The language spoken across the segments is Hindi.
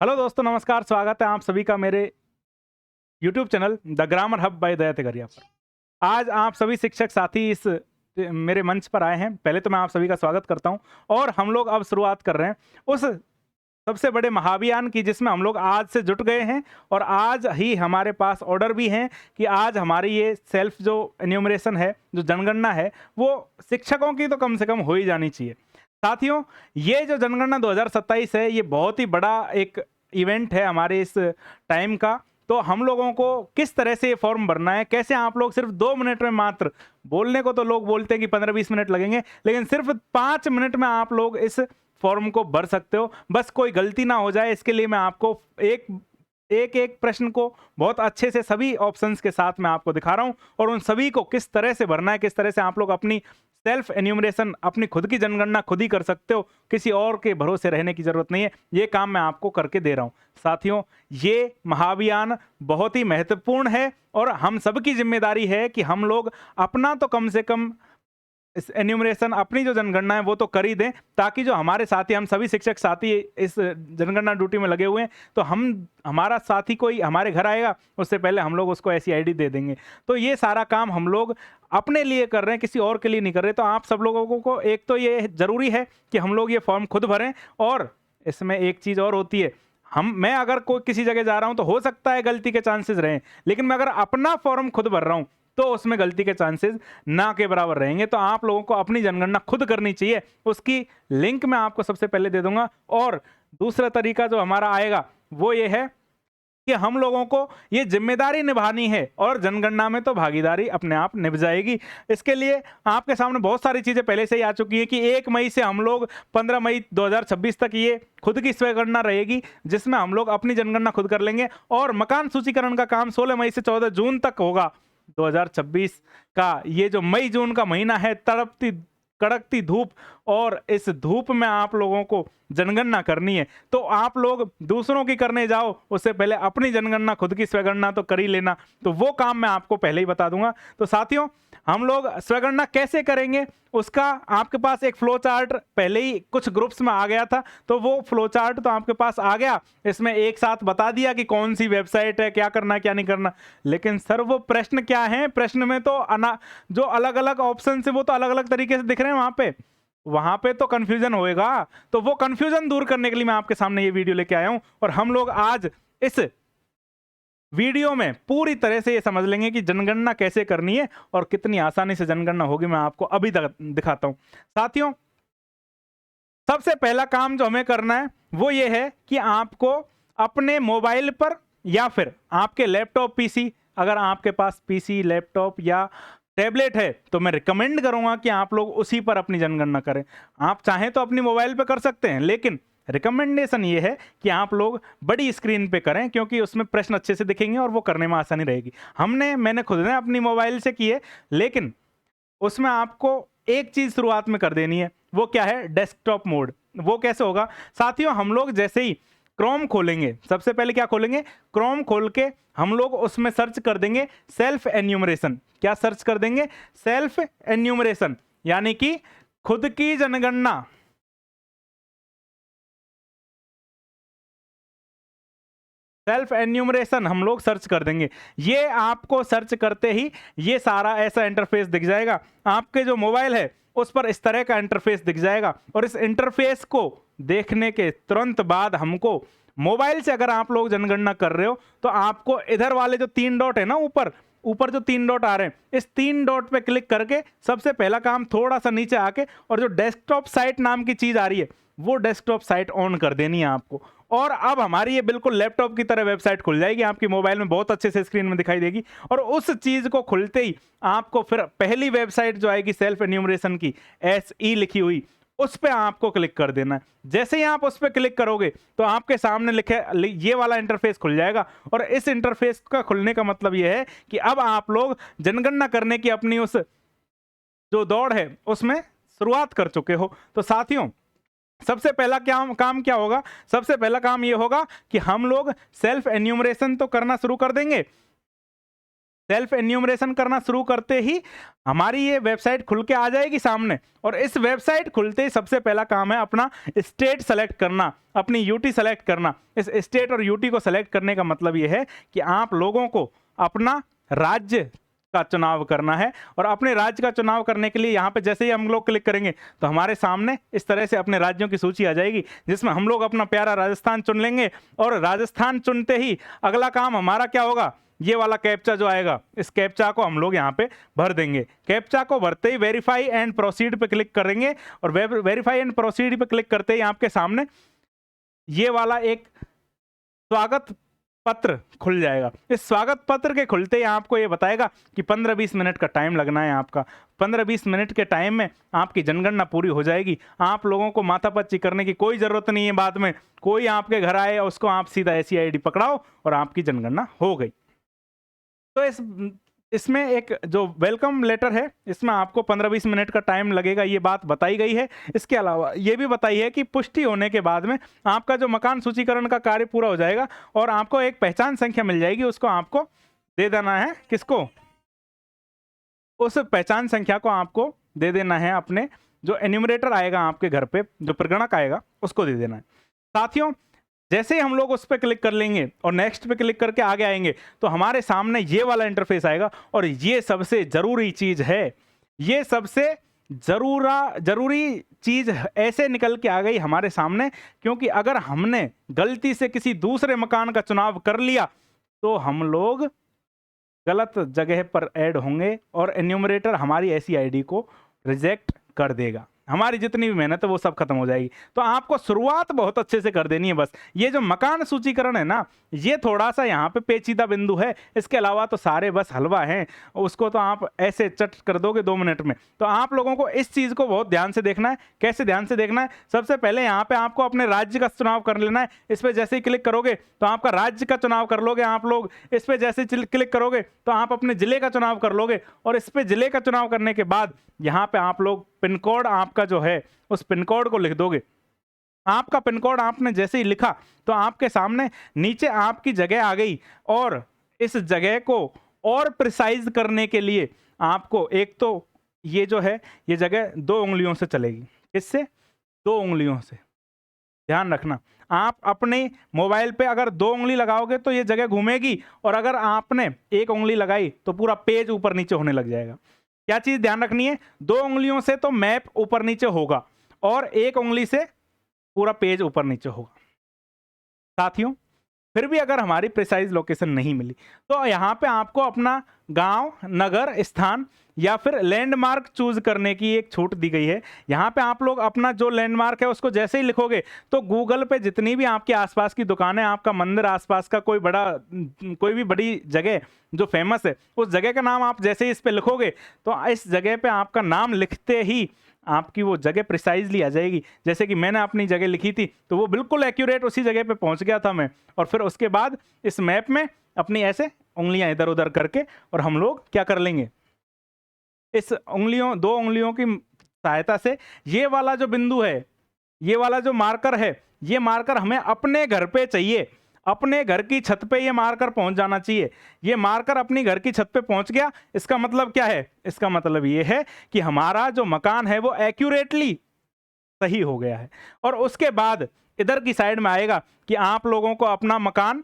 हेलो दोस्तों, नमस्कार। स्वागत है आप सभी का मेरे YouTube channel The Grammar Hub by Daya Tagariya पर। आज आप सभी शिक्षक साथी इस मेरे मंच पर आए हैं। पहले तो मैं आप सभी का स्वागत करता हूं और हम लोग अब शुरुआत कर रहे हैं उस सबसे बड़े महाअभियान की, जिसमें हम लोग आज से जुट गए हैं और आज ही हमारे पास ऑर्डर भी हैं कि आज हमारी ये सेल्फ जो एन्यूमरेशन है, जो जनगणना है, वो शिक्षकों की तो कम से कम हो ही जानी चाहिए। साथियों, ये जो जनगणना 2027 है, ये बहुत ही बड़ा एक इवेंट है हमारे इस टाइम का। तो हम लोगों को किस तरह से ये फॉर्म भरना है, कैसे आप लोग सिर्फ 2 मिनट में, मात्र बोलने को तो लोग बोलते हैं कि 15-20 मिनट लगेंगे, लेकिन सिर्फ 5 मिनट में आप लोग इस फॉर्म को भर सकते हो। बस कोई गलती ना हो जाए, इसके लिए मैं आपको एक एक एक प्रश्न को बहुत अच्छे से सभी ऑप्शंस के साथ मैं आपको दिखा रहा हूं और उन सभी को किस तरह से भरना है, किस तरह से आप लोग अपनी सेल्फ एन्यूमरेशन, अपनी खुद की जनगणना खुद ही कर सकते हो। किसी और के भरोसे रहने की जरूरत नहीं है। ये काम मैं आपको करके दे रहा हूं। साथियों, ये महाअभियान बहुत ही महत्वपूर्ण है और हम सबकी जिम्मेदारी है कि हम लोग अपना तो कम से कम इस एन्यूमरेशन, अपनी जो जनगणना है वो तो कर ही दें, ताकि जो हमारे साथी, हम सभी शिक्षक साथी इस जनगणना ड्यूटी में लगे हुए हैं, तो हमारा साथी कोई हमारे घर आएगा, उससे पहले हम लोग उसको ऐसी आईडी दे देंगे। तो ये सारा काम हम लोग अपने लिए कर रहे हैं, किसी और के लिए नहीं कर रहे। तो आप सब लोगों को एक तो ये जरूरी है कि हम लोग ये फॉर्म खुद भरें। और इसमें एक चीज और होती है, मैं अगर कोई किसी जगह जा रहा हूं तो हो सकता है गलती के चांसेस रहें, लेकिन मैं अगर अपना फॉर्म खुद भर रहा हूं तो उसमें गलती के चांसेस ना के बराबर रहेंगे। तो आप लोगों को अपनी जनगणना खुद करनी चाहिए। उसकी लिंक मैं आपको सबसे पहले दे दूंगा। और दूसरा तरीका जो हमारा आएगा वो ये है कि हम लोगों को ये जिम्मेदारी निभानी है और जनगणना में तो भागीदारी अपने आप निभ जाएगी। इसके लिए आपके सामने बहुत सारी चीजें पहले से ही आ चुकी हैं कि 1 मई से हम लोग 15 मई 2026 तक ये खुद की स्वयंगणना रहेगी, जिसमें हम लोग अपनी जनगणना खुद कर लेंगे। और मकान सूचीकरण का काम 16 मई से 14 जून तक होगा 2026 का। ये जो मई जून का महीना है, तड़पती कड़कती धूप, और इस धूप में आप लोगों को जनगणना करनी है। तो आप लोग दूसरों की करने जाओ, उससे पहले अपनी जनगणना, खुद की स्वयंगणना तो कर ही लेना। तो वो काम मैं आपको पहले ही बता दूंगा। तो साथियों, हम लोग स्वयंगणना कैसे करेंगे उसका आपके पास एक फ्लो चार्ट पहले ही कुछ ग्रुप्स में आ गया था, तो वो फ्लो चार्ट तो आपके पास आ गया। इसमें एक साथ बता दिया कि कौन सी वेबसाइट है, क्या करना क्या नहीं करना। लेकिन सर, वो प्रश्न क्या है? प्रश्न में तो जो अलग अलग ऑप्शन है वो तो अलग अलग तरीके से दिख रहे हैं। वहां पे तो कंफ्यूजन होएगा। तो वो कंफ्यूजन दूर करने के लिए मैं आपके सामने ये वीडियो लेके आया हूं और हम लोग आज इस वीडियो में पूरी तरह से ये समझ लेंगे कि जनगणना कैसे करनी है और कितनी आसानी से जनगणना होगी। मैं आपको अभी तक दिखाता हूं। साथियों, सबसे पहला काम जो हमें करना है वो ये है कि आपको अपने मोबाइल पर या फिर आपके लैपटॉप पीसी, अगर आपके पास पीसी, लैपटॉप या टैबलेट है तो मैं रिकमेंड करूंगा कि आप लोग उसी पर अपनी जनगणना करें। आप चाहें तो अपनी मोबाइल पे कर सकते हैं, लेकिन रिकमेंडेशन ये है कि आप लोग बड़ी स्क्रीन पे करें, क्योंकि उसमें प्रश्न अच्छे से दिखेंगे और वो करने में आसानी रहेगी। मैंने खुद ने अपनी मोबाइल से की है, लेकिन उसमें आपको एक चीज शुरुआत में कर देनी है। वो क्या है? Desktop mode. वो कैसे होगा साथियों? हम लोग जैसे ही क्रोम खोलेंगे, सबसे पहले क्या खोलेंगे? क्रोम खोल के हम लोग उसमें सर्च कर देंगे सेल्फ एन्यूमरेशन। क्या सर्च कर देंगे? सेल्फ एन्यूमरेशन, यानी कि खुद की जनगणना। सेल्फ एन्यूमरेशन हम लोग सर्च कर देंगे। ये आपको सर्च करते ही ये सारा ऐसा इंटरफेस दिख जाएगा। आपके जो मोबाइल है उस पर इस तरह का इंटरफेस दिख जाएगा और इस इंटरफेस को देखने के तुरंत बाद हमको मोबाइल से, अगर आप लोग जनगणना कर रहे हो, तो आपको इधर वाले जो 3 डॉट है ना, ऊपर ऊपर जो 3 डॉट आ रहे हैं, इस 3 डॉट पे क्लिक करके सबसे पहला काम थोड़ा सा नीचे आके और जो डेस्कटॉप साइट नाम की चीज आ रही है, वो डेस्कटॉप साइट ऑन कर देनी है आपको। और अब हमारी ये बिल्कुल लैपटॉप की तरह वेबसाइट खुल जाएगी, आपकी मोबाइल में बहुत अच्छे से स्क्रीन में दिखाई देगी। और उस चीज को खुलते ही आपको फिर पहली वेबसाइट जो आएगी सेल्फ एन्यूमरेशन की, SE लिखी हुई, उस पर आपको क्लिक कर देना है। जैसे ही आप उस पर क्लिक करोगे तो आपके सामने लिखे ये वाला इंटरफेस खुल जाएगा। और इस इंटरफेस का खुलने का मतलब ये है कि अब आप लोग जनगणना करने की अपनी उस जो दौड़ है उसमें शुरुआत कर चुके हो। तो साथियों, सबसे पहला काम क्या होगा? सबसे पहला काम ये होगा कि हम लोग सेल्फ एन्यूमरेशन तो करना शुरू कर देंगे, सेल्फ एन्यूमरेशन करना शुरू करते ही हमारी ये वेबसाइट खुल के आ जाएगी सामने। और इस वेबसाइट खुलते ही सबसे पहला काम है अपना स्टेट सेलेक्ट करना, अपनी यूटी सेलेक्ट करना। इस स्टेट और यूटी को सेलेक्ट करने का मतलब ये है कि आप लोगों को अपना राज्य का चुनाव करना है। और अपने राज्य का चुनाव करने के लिए यहाँ पे जैसे ही हम लोग क्लिक करेंगे तो हमारे सामने इस तरह से अपने राज्यों की सूची आ जाएगी, जिसमें हम लोग अपना प्यारा राजस्थान चुन लेंगे। और राजस्थान चुनते ही अगला काम हमारा क्या होगा, ये वाला कैप्चा जो आएगा, इस कैप्चा को हम लोग यहाँ पे भर देंगे। कैप्चा को भरते ही वेरीफाई एंड प्रोसीड पे क्लिक करेंगे। और वेरीफाई एंड प्रोसीड पे क्लिक करते ही आपके सामने ये वाला एक स्वागत पत्र खुल जाएगा। इस स्वागत पत्र के खुलते ही आपको ये बताएगा कि 15-20 मिनट का टाइम लगना है आपका। 15-20 मिनट के टाइम में आपकी जनगणना पूरी हो जाएगी। आप लोगों को माथापच्ची करने की कोई ज़रूरत नहीं है। बाद में कोई आपके घर आए और उसको आप सीधा ऐसी आईडी पकड़ाओ और आपकी जनगणना हो गई। तो इसमें एक जो वेलकम लेटर है, इसमें आपको 15-20 मिनट का टाइम लगेगा, ये बात बताई गई है। इसके अलावा ये भी बताई है कि पुष्टि होने के बाद में आपका जो मकान सूचीकरण का कार्य पूरा हो जाएगा और आपको एक पहचान संख्या मिल जाएगी। उसको आपको दे देना है, किसको, उस पहचान संख्या को आपको दे देना है अपने जो एन्यूमरेटर आएगा आपके घर पे, जो प्रगणक आएगा, उसको दे देना है। साथियों, जैसे ही हम लोग उस पर क्लिक कर लेंगे और नेक्स्ट पे क्लिक करके आगे आएंगे तो हमारे सामने ये वाला इंटरफेस आएगा। और ये सबसे ज़रूरी चीज़ है, ये सबसे ज़रूरी चीज़ ऐसे निकल के आ गई हमारे सामने, क्योंकि अगर हमने गलती से किसी दूसरे मकान का चुनाव कर लिया तो हम लोग गलत जगह पर ऐड होंगे और एन्यूमरेटर हमारी ऐसी आईडी को रिजेक्ट कर देगा। हमारी जितनी भी मेहनत है वो सब खत्म हो जाएगी। तो आपको शुरुआत बहुत अच्छे से कर देनी है। बस ये जो मकान सूचीकरण है ना, ये थोड़ा सा यहाँ पे पेचीदा बिंदु है। इसके अलावा तो सारे बस हलवा हैं, उसको तो आप ऐसे चट कर दोगे 2 मिनट में। तो आप लोगों को इस चीज़ को बहुत ध्यान से देखना है। कैसे ध्यान से देखना है, सबसे पहले यहाँ पे आपको अपने राज्य का चुनाव कर लेना है। इस पर जैसे ही क्लिक करोगे तो आपका राज्य का चुनाव कर लोगे आप लोग। इस पर जैसे क्लिक करोगे तो आप अपने जिले का चुनाव कर लोगे। और इस पर जिले का चुनाव करने के बाद यहाँ पे आप लोग पिन कोड आपका जो है उस पिन कोड को लिख दोगे। आपका पिन कोड आपने जैसे ही लिखा तो आपके सामने नीचे आपकी जगह आ गई। और इस जगह को और प्रिसाइज करने के लिए आपको एक तो ये जो है ये जगह 2 उंगलियों से चलेगी। किससे? 2 उंगलियों से। ध्यान रखना, आप अपने मोबाइल पे अगर 2 उंगली लगाओगे तो ये जगह घूमेगी, और अगर आपने 1 उंगली लगाई तो पूरा पेज ऊपर नीचे होने लग जाएगा। क्या चीज ध्यान रखनी है, 2 उंगलियों से तो मैप ऊपर नीचे होगा और 1 उंगली से पूरा पेज ऊपर नीचे होगा। साथियों, फिर भी अगर हमारी प्रिसाइज लोकेशन नहीं मिली तो यहाँ पे आपको अपना गांव, नगर, स्थान या फिर लैंडमार्क चूज करने की एक छूट दी गई है। यहाँ पे आप लोग अपना जो लैंडमार्क है उसको जैसे ही लिखोगे तो गूगल पे जितनी भी आपके आसपास की दुकानें, आपका मंदिर, आसपास का कोई भी बड़ी जगह जो फेमस है, उस जगह का नाम आप जैसे ही इस पे लिखोगे तो इस जगह पे आपका नाम लिखते ही आपकी वो जगह प्रिसाइजली आ जाएगी। जैसे कि मैंने अपनी जगह लिखी थी तो वो बिल्कुल एक्यूरेट उसी जगह पे पहुंच गया था मैं। और फिर उसके बाद इस मैप में अपनी ऐसे उंगलियां इधर उधर करके और हम लोग क्या कर लेंगे, इस 2 उंगलियों की सहायता से ये वाला जो बिंदु है, ये वाला जो मार्कर है, ये मार्कर हमें अपने घर पे चाहिए। अपने घर की छत पे ये मार्कर पहुंच जाना चाहिए। ये मार्कर अपनी घर की छत पे पहुंच गया, इसका मतलब क्या है? इसका मतलब ये है कि हमारा जो मकान है वो एक्यूरेटली सही हो गया है। और उसके बाद इधर की साइड में आएगा कि आप लोगों को अपना मकान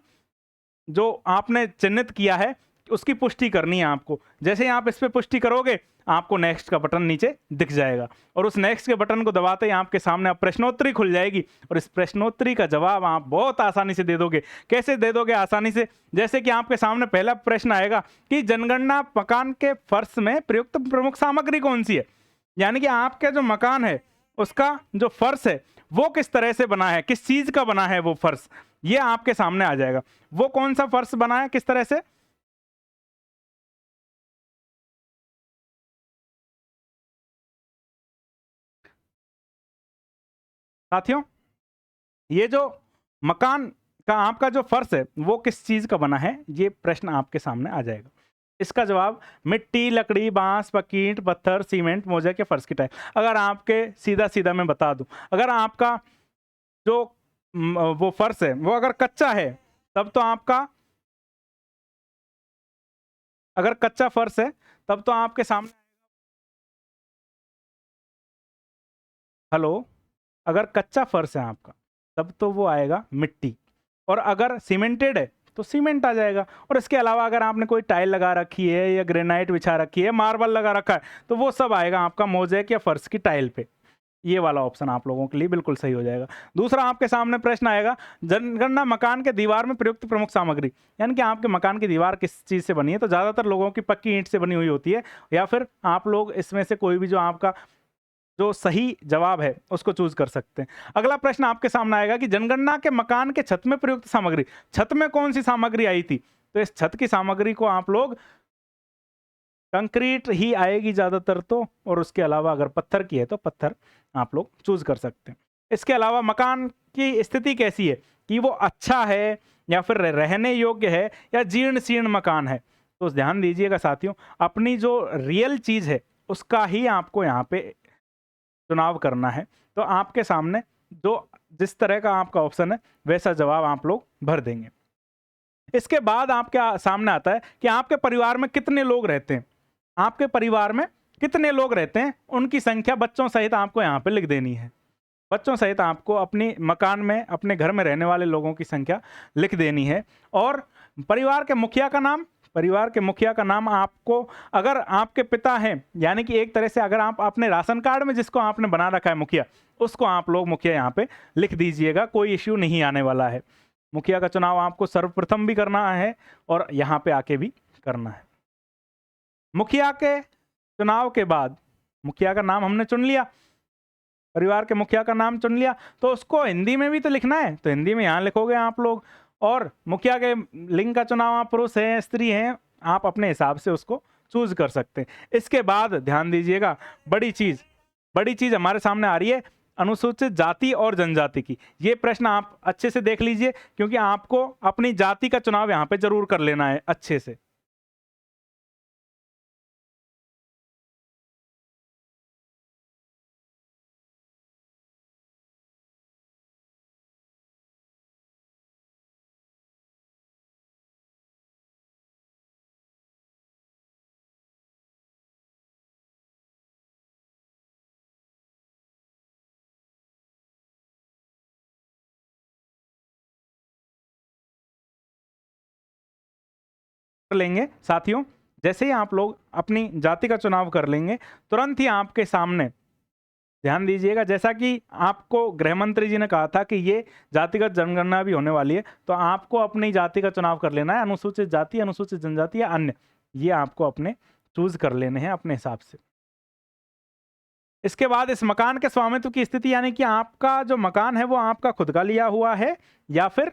जो आपने चिन्हित किया है उसकी पुष्टि करनी है आपको। जैसे ही आप इस पे पुष्टि करोगे आपको नेक्स्ट का बटन नीचे दिख जाएगा और उस नेक्स्ट के बटन को दबाते ही आपके सामने अब प्रश्नोत्तरी खुल जाएगी और इस प्रश्नोत्तरी का जवाब आप बहुत आसानी से दे दोगे। कैसे दे दोगे आसानी से? जैसे कि आपके सामने पहला प्रश्न आएगा कि जनगणना मकान के फर्श में प्रयुक्त प्रमुख सामग्री कौन सी है, यानी कि आपका जो मकान है उसका जो फर्श है वो किस तरह से बना है, किस चीज का बना है वो फर्श, ये आपके सामने आ जाएगा। वो कौन सा फर्श बना है, किस तरह से? साथियों, ये जो मकान का आपका जो फर्श है वो किस चीज का बना है, ये प्रश्न आपके सामने आ जाएगा। इसका जवाब मिट्टी, लकड़ी, बांस, पकीट, पत्थर, सीमेंट, मोज़ेक या फर्श की टाइल। अगर आपके सीधा सीधा मैं बता दूं, अगर आपका जो वो फर्श है वो अगर कच्चा है तब तो आपका अगर कच्चा फर्श है तब तो आपके सामने, हेलो, अगर कच्चा फर्श है आपका तब तो वो आएगा मिट्टी, और अगर सीमेंटेड है तो सीमेंट आ जाएगा। और इसके अलावा अगर आपने कोई टाइल लगा रखी है या ग्रेनाइट बिछा रखी है, मार्बल लगा रखा है, तो वो सब आएगा आपका मोज़ेक या फर्श की टाइल पे। ये वाला ऑप्शन आप लोगों के लिए बिल्कुल सही हो जाएगा। दूसरा आपके सामने प्रश्न आएगा, जनगणना मकान के दीवार में प्रयुक्त प्रमुख सामग्री, यानी कि आपके मकान की दीवार किस चीज़ से बनी है। तो ज़्यादातर लोगों की पक्की ईंट से बनी हुई होती है, या फिर आप लोग इसमें से कोई भी जो आपका जो सही जवाब है उसको चूज कर सकते हैं। अगला प्रश्न आपके सामने आएगा कि जनगणना के मकान के छत में प्रयुक्त सामग्री, छत में कौन सी सामग्री आई थी। तो इस छत की सामग्री को आप लोग कंक्रीट ही आएगी ज़्यादातर तो, और उसके अलावा अगर पत्थर की है तो पत्थर आप लोग चूज कर सकते हैं। इसके अलावा मकान की स्थिति कैसी है, कि वो अच्छा है या फिर रहने योग्य है या जीर्ण शीर्ण मकान है। तो ध्यान दीजिएगा साथियों, अपनी जो रियल चीज़ है उसका ही आपको यहाँ पे चुनाव करना है। तो आपके सामने जो जिस तरह का आपका ऑप्शन है वैसा जवाब आप लोग भर देंगे। इसके बाद आपके सामने आता है कि आपके परिवार में कितने लोग रहते हैं। आपके परिवार में कितने लोग रहते हैं, उनकी संख्या बच्चों सहित आपको यहाँ पे लिख देनी है। बच्चों सहित आपको अपनी मकान में, अपने घर में रहने वाले लोगों की संख्या लिख देनी है। और परिवार के मुखिया का नाम, परिवार के मुखिया का नाम आपको, अगर आपके पिता हैं, यानी कि एक तरह से अगर आप अपने राशन कार्ड में जिसको आपने बना रखा है मुखिया, उसको आप लोग मुखिया यहाँ पे लिख दीजिएगा, कोई इश्यू नहीं आने वाला है। मुखिया का चुनाव आपको सर्वप्रथम भी करना है और यहाँ पे आके भी करना है। मुखिया के चुनाव के बाद मुखिया का नाम हमने चुन लिया, परिवार के मुखिया का नाम चुन लिया, तो उसको हिंदी में भी तो लिखना है, तो हिंदी में यहाँ लिखोगे आप लोग। और मुखिया के लिंग का चुनाव, आप पुरुष हैं स्त्री हैं, आप अपने हिसाब से उसको चूज कर सकते हैं। इसके बाद ध्यान दीजिएगा, बड़ी चीज हमारे सामने आ रही है, अनुसूचित जाति और जनजाति की। ये प्रश्न आप अच्छे से देख लीजिए, क्योंकि आपको अपनी जाति का चुनाव यहाँ पे जरूर कर लेना है अच्छे से। लेंगे साथियों, जैसे ही आप लोग अपनी जाति का चुनाव कर लेंगे, तुरंत ही आपके सामने, ध्यान दीजिएगा, जैसा कि आपको गृह मंत्री जी ने कहा था कि ये जातिगत जनगणना भी होने वाली है, तो आपको अपनी जाति का चुनाव कर लेना है, अनुसूचित जाति, अनुसूचित जनजाति या अन्य, ये आपको अपने चूज कर लेने हैं अपने हिसाब से। इसके बाद इस मकान के स्वामित्व की स्थिति, यानी कि आपका जो मकान है वो आपका खुद का लिया हुआ है, या फिर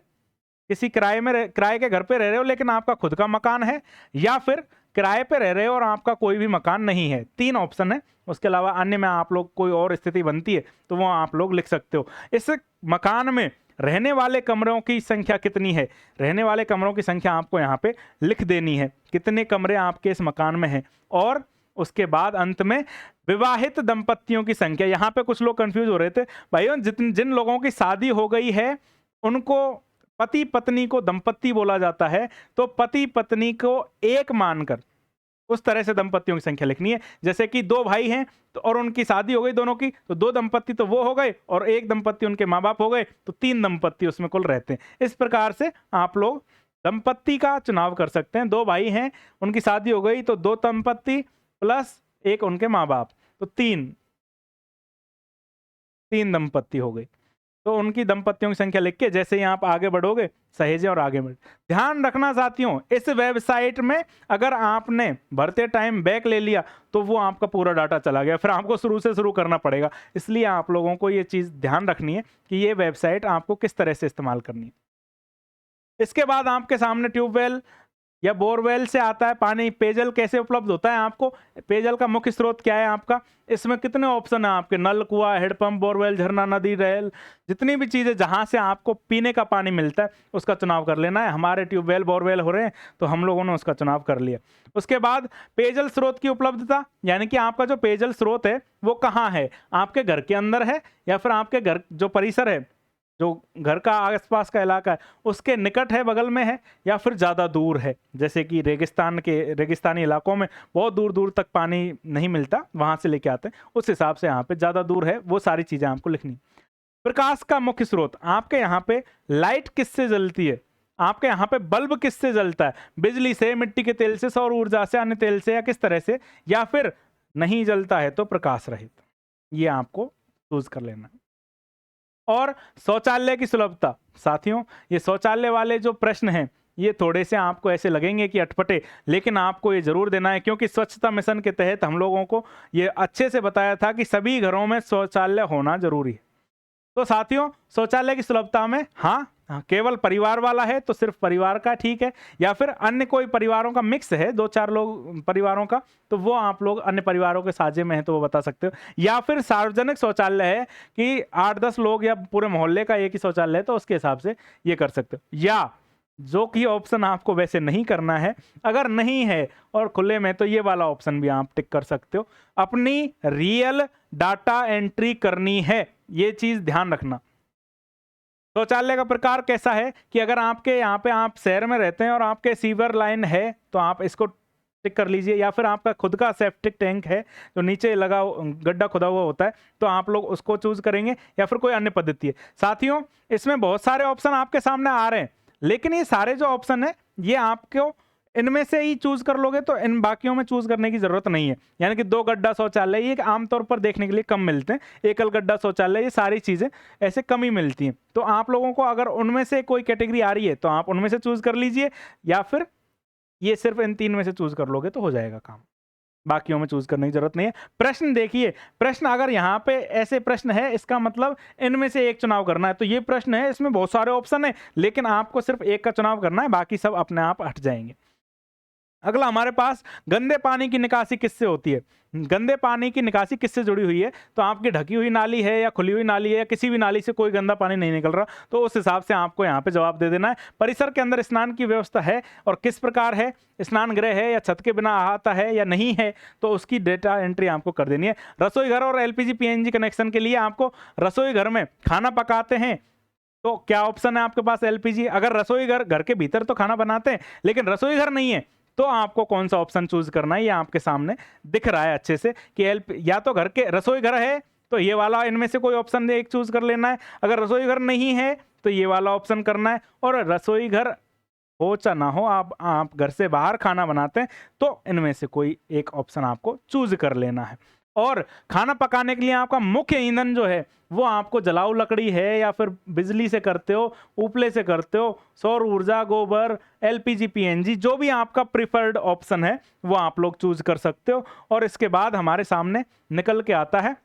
किसी किराए के घर पे रह रहे हो लेकिन आपका खुद का मकान है, या फिर किराए पे रह रहे हो और आपका कोई भी मकान नहीं है। 3 ऑप्शन है, उसके अलावा अन्य में आप लोग कोई और स्थिति बनती है तो वो आप लोग लिख सकते हो। इस मकान में रहने वाले कमरों की संख्या कितनी है, रहने वाले कमरों की संख्या आपको यहाँ पे लिख देनी है, कितने कमरे आपके इस मकान में हैं। और उसके बाद अंत में विवाहित दंपतियों की संख्या। यहाँ पे कुछ लोग कंफ्यूज हो रहे थे, भाइयों जिन लोगों की शादी हो गई है उनको पति पत्नी को दंपत्ति बोला जाता है, तो पति पत्नी को एक मानकर उस तरह से दंपत्तियों की संख्या लिखनी है। जैसे कि 2 भाई हैं तो और उनकी शादी हो गई दोनों की, तो 2 दंपत्ति तो वो हो गए, और 1 दंपत्ति उनके माँ बाप हो गए, तो 3 दंपत्ति उसमें कुल रहते हैं। इस प्रकार से आप लोग दंपत्ति का चुनाव कर सकते हैं। 2 भाई हैं, उनकी शादी हो गई, तो 2 दंपत्ति प्लस 1 उनके माँ बाप, तो 3 दंपत्ति हो गई। तो उनकी दंपत्तियों की संख्या लिख के जैसे ही आप आगे बढ़ोगे, सहेजें और आगे बढ़े। ध्यान रखना साथियों, इस वेबसाइट में अगर आपने भरते टाइम बैक ले लिया तो वो आपका पूरा डाटा चला गया, फिर आपको शुरू से शुरू करना पड़ेगा। इसलिए आप लोगों को ये चीज़ ध्यान रखनी है कि ये वेबसाइट आपको किस तरह से इस्तेमाल करनी है। इसके बाद आपके सामने ट्यूबवेल या बोरवेल से आता है पानी, पेयजल कैसे उपलब्ध होता है आपको, पेयजल का मुख्य स्रोत क्या है आपका, इसमें कितने ऑप्शन है आपके, नल, कुआं, हेडपंप, बोरवेल, झरना, नदी, रेल, जितनी भी चीज़ें जहां से आपको पीने का पानी मिलता है उसका चुनाव कर लेना है। हमारे ट्यूबवेल बोरवेल हो रहे हैं तो हम लोगों ने उसका चुनाव कर लिया। उसके बाद पेयजल स्रोत की उपलब्धता, यानी कि आपका जो पेयजल स्रोत है वो कहाँ है, आपके घर के अंदर है या फिर आपके घर जो परिसर है जो घर का आसपास का इलाका है उसके निकट है, बगल में है, या फिर ज़्यादा दूर है। जैसे कि रेगिस्तानी इलाकों में बहुत दूर दूर तक पानी नहीं मिलता, वहाँ से लेके आते हैं, उस हिसाब से यहाँ पे ज़्यादा दूर है, वो सारी चीज़ें आपको लिखनी। प्रकाश का मुख्य स्रोत, आपके यहाँ पे लाइट किससे जलती है, आपके यहाँ पे बल्ब किससे जलता है, बिजली से, मिट्टी के तेल से, सौर ऊर्जा से, अन्य तेल से, या किस तरह से, या फिर नहीं जलता है तो प्रकाश रहित। ये आपको चूज कर लेना है। और शौचालय की सुलभता, साथियों ये शौचालय वाले जो प्रश्न हैं ये थोड़े से आपको ऐसे लगेंगे कि अटपटे, लेकिन आपको ये जरूर देना है, क्योंकि स्वच्छता मिशन के तहत हम लोगों को ये अच्छे से बताया था कि सभी घरों में शौचालय होना जरूरी है। तो साथियों शौचालय की सुलभता में हाँ, केवल परिवार वाला है तो सिर्फ परिवार का ठीक है, या फिर अन्य कोई परिवारों का मिक्स है, 2-4 लोग परिवारों का, तो वो आप लोग अन्य परिवारों के साझे में है तो वो बता सकते हो। या फिर सार्वजनिक शौचालय है कि 8-10 लोग या पूरे मोहल्ले का एक ही शौचालय है तो उसके हिसाब से ये कर सकते हो। या जो कि ऑप्शन आपको वैसे नहीं करना है, अगर नहीं है और खुले में, तो ये वाला ऑप्शन भी आप टिक कर सकते हो, अपनी रियल डाटा एंट्री करनी है, ये चीज ध्यान रखना। शौचालय का प्रकार कैसा है कि अगर आपके यहाँ पे आप शहर में रहते हैं और आपके सीवर लाइन है तो आप इसको टिक कर लीजिए, या फिर आपका खुद का सेप्टिक टैंक है जो नीचे लगा गड्ढा खुदा हुआ होता है तो आप लोग उसको चूज करेंगे, या फिर कोई अन्य पद्धति है। साथियों इसमें बहुत सारे ऑप्शन आपके सामने आ रहे हैं, लेकिन ये सारे जो ऑप्शन है ये आपको इनमें से ही चूज कर लोगे तो इन बाकियों में चूज करने की जरूरत नहीं है। यानी कि 2 गड्ढा शौचालय ये आमतौर पर देखने के लिए कम मिलते हैं, एकल गड्ढा शौचालय, ये सारी चीजें ऐसे कम ही मिलती हैं। तो आप लोगों को अगर उनमें से कोई कैटेगरी आ रही है तो आप उनमें से चूज कर लीजिए, या फिर ये सिर्फ इन 3 में से चूज कर लोगे तो हो जाएगा काम, बाकियों में चूज करने की जरूरत नहीं है। प्रश्न देखिए, प्रश्न अगर यहाँ पे ऐसे प्रश्न है इसका मतलब इनमें से एक चुनाव करना है, तो ये प्रश्न है इसमें बहुत सारे ऑप्शन है लेकिन आपको सिर्फ एक का चुनाव करना है, बाकी सब अपने आप हट जाएंगे। अगला हमारे पास गंदे पानी की निकासी किससे होती है, गंदे पानी की निकासी किससे जुड़ी हुई है, तो आपकी ढकी हुई नाली है या खुली हुई नाली है या किसी भी नाली से कोई गंदा पानी नहीं निकल रहा तो उस हिसाब से आपको यहाँ पे जवाब दे देना है। परिसर के अंदर स्नान की व्यवस्था है और किस प्रकार है, स्नान गृह है या छत के बिना आता है या नहीं है, तो उसकी डेटा एंट्री आपको कर देनी है। रसोई घर और एलपीजी पीएनजी कनेक्शन के लिए आपको रसोई घर में खाना पकाते हैं तो क्या ऑप्शन है आपके पास, एलपीजी। अगर रसोई घर के भीतर तो खाना बनाते हैं लेकिन रसोई घर नहीं है तो आपको कौन सा ऑप्शन चूज करना है, ये आपके सामने दिख रहा है अच्छे से कि या तो घर के रसोई घर है तो ये वाला इनमें से कोई ऑप्शन एक चूज कर लेना है, अगर रसोई घर नहीं है तो ये वाला ऑप्शन करना है, और रसोई घर हो चाहे ना हो आप घर से बाहर खाना बनाते हैं तो इनमें से कोई एक ऑप्शन आपको चूज कर लेना है। और खाना पकाने के लिए आपका मुख्य ईंधन जो है वो आपको जलाऊ लकड़ी है या फिर बिजली से करते हो, उपले से करते हो, सौर ऊर्जा, गोबर, एलपीजी, पीएनजी, जो भी आपका प्रिफर्ड ऑप्शन है वो आप लोग चूज कर सकते हो। और इसके बाद हमारे सामने निकल के आता है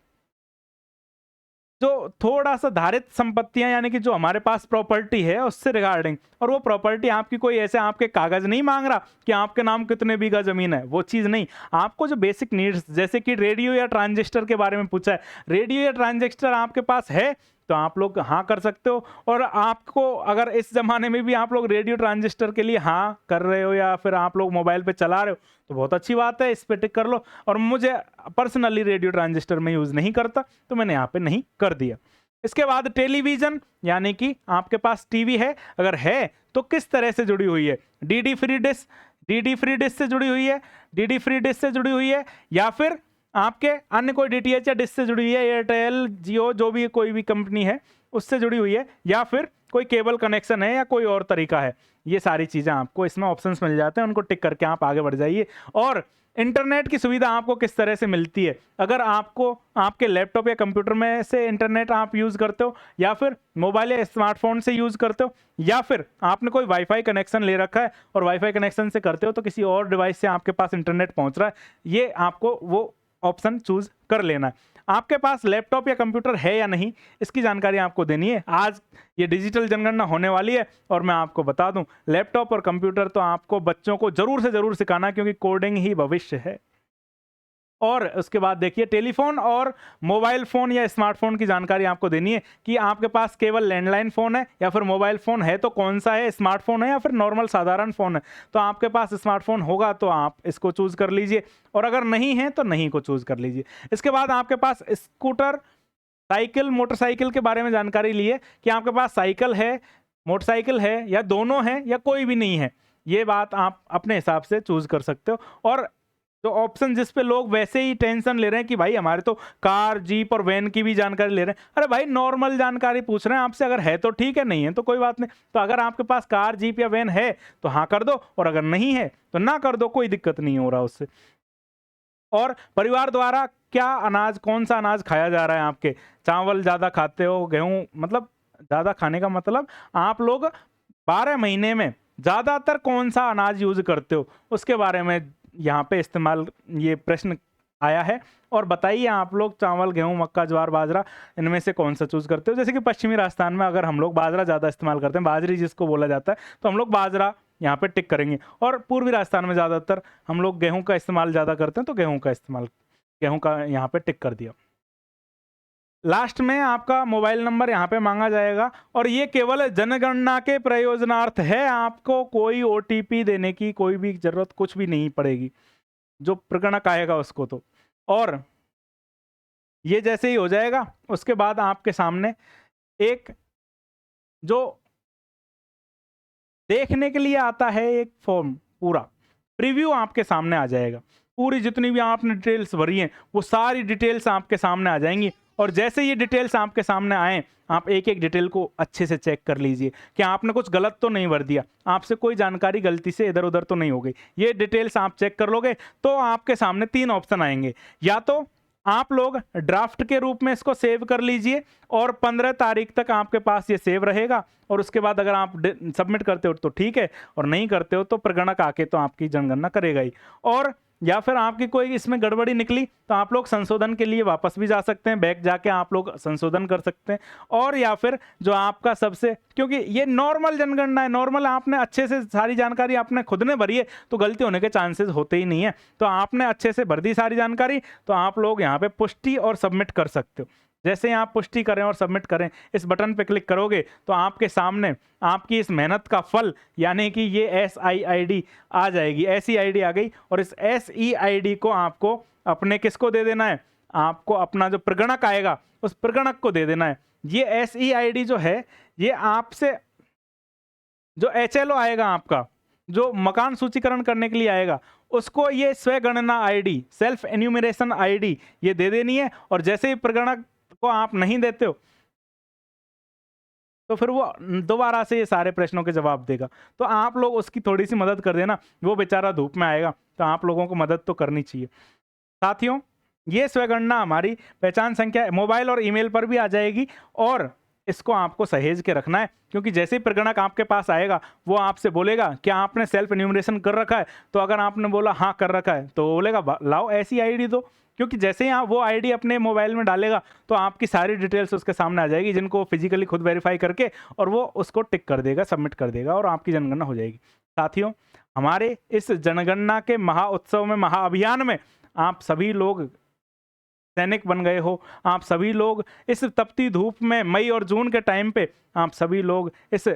जो थोड़ा सा धारित संपत्तियां, यानी कि जो हमारे पास प्रॉपर्टी है उससे रिगार्डिंग, और वो प्रॉपर्टी आपकी कोई ऐसे आपके कागज नहीं मांग रहा कि आपके नाम कितने बीघा जमीन है, वो चीज नहीं। आपको जो बेसिक नीड्स जैसे कि रेडियो या ट्रांजिस्टर के बारे में पूछा है, रेडियो या ट्रांजिस्टर आपके पास है तो आप लोग हाँ कर सकते हो। और आपको अगर इस जमाने में भी आप लोग रेडियो ट्रांजिस्टर के लिए हाँ कर रहे हो या फिर आप लोग मोबाइल पे चला रहे हो तो बहुत अच्छी बात है, इस पे टिक कर लो। और मुझे पर्सनली रेडियो ट्रांजिस्टर में यूज नहीं करता तो मैंने यहाँ पे नहीं कर दिया। इसके बाद टेलीविजन, यानी कि आपके पास टीवी है, अगर है तो किस तरह से जुड़ी हुई है, डीडी फ्री डिश से जुड़ी हुई है, डीडी फ्री डिश से जुड़ी हुई है, या फिर आपके अन्य कोई डीटीएच या डिश से जुड़ी हुई है, एयरटेल, जियो, जो भी कोई भी कंपनी है उससे जुड़ी हुई है, या फिर कोई केबल कनेक्शन है या कोई और तरीका है। ये सारी चीजें आपको इसमें ऑप्शंस मिल जाते हैं, उनको टिक करके आप आगे बढ़ जाइए। और इंटरनेट की सुविधा आपको किस तरह से मिलती है, अगर आपको आपके लैपटॉप या कंप्यूटर में से इंटरनेट आप यूज करते हो, या फिर मोबाइल या स्मार्टफोन से यूज करते हो, या फिर आपने कोई वाईफाई कनेक्शन ले रखा है और वाईफाई कनेक्शन से करते हो तो किसी और डिवाइस से आपके पास इंटरनेट पहुंच रहा है, ये आपको वो ऑप्शन चूज कर लेना है। आपके पास लैपटॉप या कंप्यूटर है या नहीं इसकी जानकारी आपको देनी है। आज ये डिजिटल जनगणना होने वाली है और मैं आपको बता दूं लैपटॉप और कंप्यूटर तो आपको बच्चों को जरूर से जरूर सिखाना, क्योंकि कोडिंग ही भविष्य है। और उसके बाद देखिए टेलीफोन और मोबाइल फोन या स्मार्टफोन की जानकारी आपको देनी है कि आपके पास केवल लैंडलाइन फोन है या फिर मोबाइल फोन है तो कौन सा है, स्मार्टफोन है या फिर नॉर्मल साधारण फोन है। तो आपके पास स्मार्टफोन होगा तो आप इसको चूज कर लीजिए, और अगर नहीं है तो नहीं को चूज कर लीजिए। इसके बाद आपके पास स्कूटर साइकिल मोटरसाइकिल के बारे में जानकारी ली है कि आपके पास साइकिल है, मोटरसाइकिल है, या दोनों है या कोई भी नहीं है। ये बात आप अपने हिसाब से चूज कर सकते हो। और जो ऑप्शन जिस पे लोग वैसे ही टेंशन ले रहे हैं कि भाई हमारे तो कार, जीप और वैन की भी जानकारी ले रहे हैं, अरे भाई नॉर्मल जानकारी पूछ रहे हैं आपसे, अगर है तो ठीक है, नहीं है तो कोई बात नहीं। तो अगर आपके पास कार, जीप या वैन है तो हाँ कर दो, और अगर नहीं है तो ना कर दो, कोई दिक्कत नहीं हो रहा उससे। और परिवार द्वारा क्या अनाज, कौन सा अनाज खाया जा रहा है आपके, चावल ज़्यादा खाते हो, गेहूं, मतलब ज़्यादा खाने का मतलब आप लोग 12 महीने में ज़्यादातर कौन सा अनाज यूज करते हो, उसके बारे में यहाँ पे इस्तेमाल, ये प्रश्न आया है। और बताइए आप लोग चावल, गेहूं, मक्का, ज्वार, बाजरा, इनमें से कौन सा चूज करते हो। जैसे कि पश्चिमी राजस्थान में अगर हम लोग बाजरा ज़्यादा इस्तेमाल करते हैं, बाजरी जिसको बोला जाता है, तो हम लोग बाजरा यहाँ पे टिक करेंगे। और पूर्वी राजस्थान में ज़्यादातर हम लोग गेहूं का इस्तेमाल ज़्यादा करते हैं, तो गेहूं का इस्तेमाल, गेहूं का यहाँ पे टिक कर दिया। लास्ट में आपका मोबाइल नंबर यहाँ पे मांगा जाएगा, और ये केवल जनगणना के प्रयोजनार्थ है, आपको कोई ओटीपी देने की कोई भी जरूरत कुछ भी नहीं पड़ेगी, जो प्रगणक आएगा उसको तो। और ये जैसे ही हो जाएगा उसके बाद आपके सामने एक जो देखने के लिए आता है एक फॉर्म, पूरा प्रीव्यू आपके सामने आ जाएगा। पूरी जितनी भी आपने डिटेल्स भरी हैं वो सारी डिटेल्स आपके सामने आ जाएंगी। और जैसे ये डिटेल्स आपके सामने आए, आप एक एक डिटेल को अच्छे से चेक कर लीजिए कि आपने कुछ गलत तो नहीं भर दिया, आपसे कोई जानकारी गलती से इधर उधर तो नहीं हो गई। ये डिटेल्स आप चेक कर लोगे तो आपके सामने 3 ऑप्शन आएंगे। या तो आप लोग ड्राफ्ट के रूप में इसको सेव कर लीजिए और 15 तारीख तक आपके पास ये सेव रहेगा, और उसके बाद अगर आप सबमिट करते हो तो ठीक है, और नहीं करते हो तो प्रगणक आके तो आपकी जनगणना करेगा ही। और या फिर आपकी कोई इसमें गड़बड़ी निकली तो आप लोग संशोधन के लिए वापस भी जा सकते हैं, बैक जाके आप लोग संशोधन कर सकते हैं। और या फिर जो आपका सबसे, क्योंकि ये नॉर्मल जनगणना है, नॉर्मल आपने अच्छे से सारी जानकारी आपने खुद ने भरी है तो गलती होने के चांसेस होते ही नहीं है। तो आपने अच्छे से भर दी सारी जानकारी, तो आप लोग यहाँ पे पुष्टि और सबमिट कर सकते हो। जैसे ही आप पुष्टि करें और सबमिट करें, इस बटन पे क्लिक करोगे तो आपके सामने आपकी इस मेहनत का फल, यानी कि ये SEID आ जाएगी, SEID आ गई। और इस SEID को आपको अपने किसको दे देना है, आपको अपना जो प्रगणक आएगा उस प्रगणक को दे देना है। ये SEID जो है, ये आपसे जो HLO आएगा आपका, जो मकान सूचीकरण करने के लिए आएगा, उसको ये स्वगणना ID, सेल्फ एन्यूमरेशन ID ये दे देनी है। और जैसे ही प्रगणक को आप नहीं देते हो तो फिर वो दोबारा से ये सारे प्रश्नों के जवाब देगा। तो आप लोग उसकी थोड़ी सी मदद कर देना, वो बेचारा धूप में आएगा, तो आप लोगों को मदद तो करनी चाहिए। साथियों, ये स्वगणना हमारी पहचान संख्या मोबाइल और ईमेल पर भी आ जाएगी, और इसको आपको सहेज के रखना है, क्योंकि जैसे ही प्रगणक आपके पास आएगा वो आपसे बोलेगा क्या आपने सेल्फ एन्यूमरेशन कर रखा है। तो अगर आपने बोला हाँ कर रखा है तो बोलेगा लाओ ऐसी ID दो, क्योंकि जैसे ही आप वो ID अपने मोबाइल में डालेगा तो आपकी सारी डिटेल्स उसके सामने आ जाएगी, जिनको फिजिकली खुद वेरीफाई करके, और वो उसको टिक कर देगा, सबमिट कर देगा, और आपकी जनगणना हो जाएगी। साथियों, हमारे इस जनगणना के महा उत्सव में, महाअभियान में आप सभी लोग सैनिक बन गए हो। आप सभी लोग इस तपती धूप में मई और जून के टाइम पे आप सभी लोग इस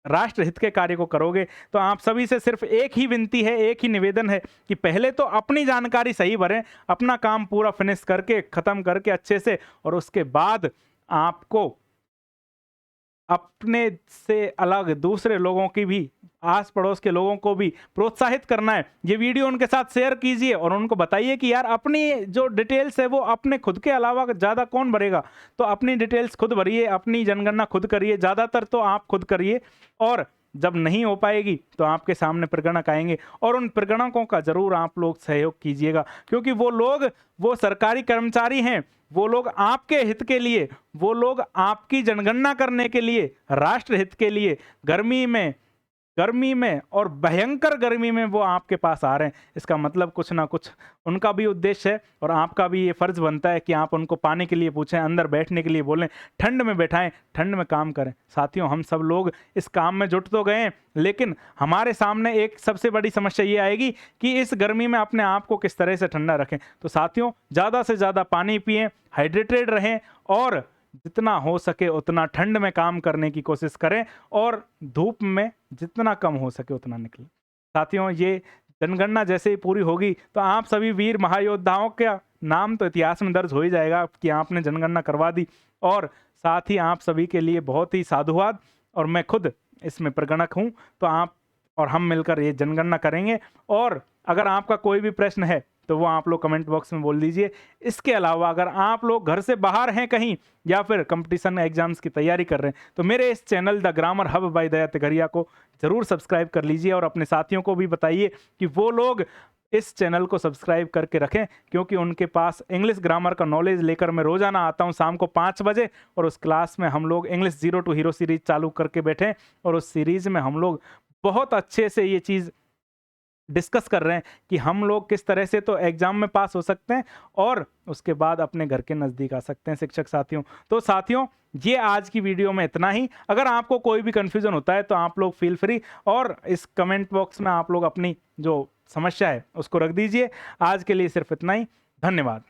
राष्ट्र हित के कार्य को करोगे। तो आप सभी से सिर्फ एक ही विनती है, एक ही निवेदन है कि पहले तो अपनी जानकारी सही भरें, अपना काम पूरा फिनिश करके, खत्म करके अच्छे से, और उसके बाद आपको अपने से अलग दूसरे लोगों की भी, आस पड़ोस के लोगों को भी प्रोत्साहित करना है। ये वीडियो उनके साथ शेयर कीजिए और उनको बताइए कि यार अपनी जो डिटेल्स है वो अपने खुद के अलावा ज़्यादा कौन भरेगा, तो अपनी डिटेल्स खुद भरिए, अपनी जनगणना खुद करिए, ज़्यादातर तो आप खुद करिए। और जब नहीं हो पाएगी तो आपके सामने प्रगणक आएंगे, और उन प्रगणकों का ज़रूर आप लोग सहयोग कीजिएगा, क्योंकि वो लोग, वो सरकारी कर्मचारी हैं, वो लोग आपके हित के लिए, वो लोग आपकी जनगणना करने के लिए, राष्ट्र हित के लिए गर्मी में और भयंकर गर्मी में वो आपके पास आ रहे हैं। इसका मतलब कुछ ना कुछ उनका भी उद्देश्य है, और आपका भी ये फर्ज बनता है कि आप उनको पानी के लिए पूछें, अंदर बैठने के लिए बोलें, ठंड में बैठाएं, ठंड में काम करें। साथियों, हम सब लोग इस काम में जुट तो गए हैं, लेकिन हमारे सामने एक सबसे बड़ी समस्या ये आएगी कि इस गर्मी में अपने आप को किस तरह से ठंडा रखें। तो साथियों, ज़्यादा से ज़्यादा पानी पिएं, हाइड्रेटेड रहें, और जितना हो सके उतना ठंड में काम करने की कोशिश करें, और धूप में जितना कम हो सके उतना निकलें। साथियों, ये जनगणना जैसे ही पूरी होगी तो आप सभी वीर महायोद्धाओं का नाम तो इतिहास में दर्ज हो ही जाएगा कि आपने जनगणना करवा दी। और साथ ही आप सभी के लिए बहुत ही साधुवाद, और मैं खुद इसमें प्रगणक हूँ। तो आप और हम मिलकर ये जनगणना करेंगे। और अगर आपका कोई भी प्रश्न है तो वो आप लोग कमेंट बॉक्स में बोल दीजिए। इसके अलावा अगर आप लोग घर से बाहर हैं कहीं, या फिर कंपटीशन एग्जाम्स की तैयारी कर रहे हैं, तो मेरे इस channel The Grammar Hub by Daya Tigariya को ज़रूर सब्सक्राइब कर लीजिए। और अपने साथियों को भी बताइए कि वो लोग इस चैनल को सब्सक्राइब करके रखें, क्योंकि उनके पास इंग्लिश ग्रामर का नॉलेज लेकर मैं रोज़ाना आता हूं शाम को 5 बजे। और उस क्लास में हम लोग English zero to hero series चालू करके बैठे, और उस सीरीज़ में हम लोग बहुत अच्छे से ये चीज़ डिस्कस कर रहे हैं कि हम लोग किस तरह से तो एग्जाम में पास हो सकते हैं और उसके बाद अपने घर के नज़दीक आ सकते हैं शिक्षक साथियों। तो साथियों, ये आज की वीडियो में इतना ही। अगर आपको कोई भी कन्फ्यूज़न होता है तो आप लोग फील फ्री, और इस कमेंट बॉक्स में आप लोग अपनी जो समस्या है उसको रख दीजिए। आज के लिए सिर्फ इतना ही। धन्यवाद।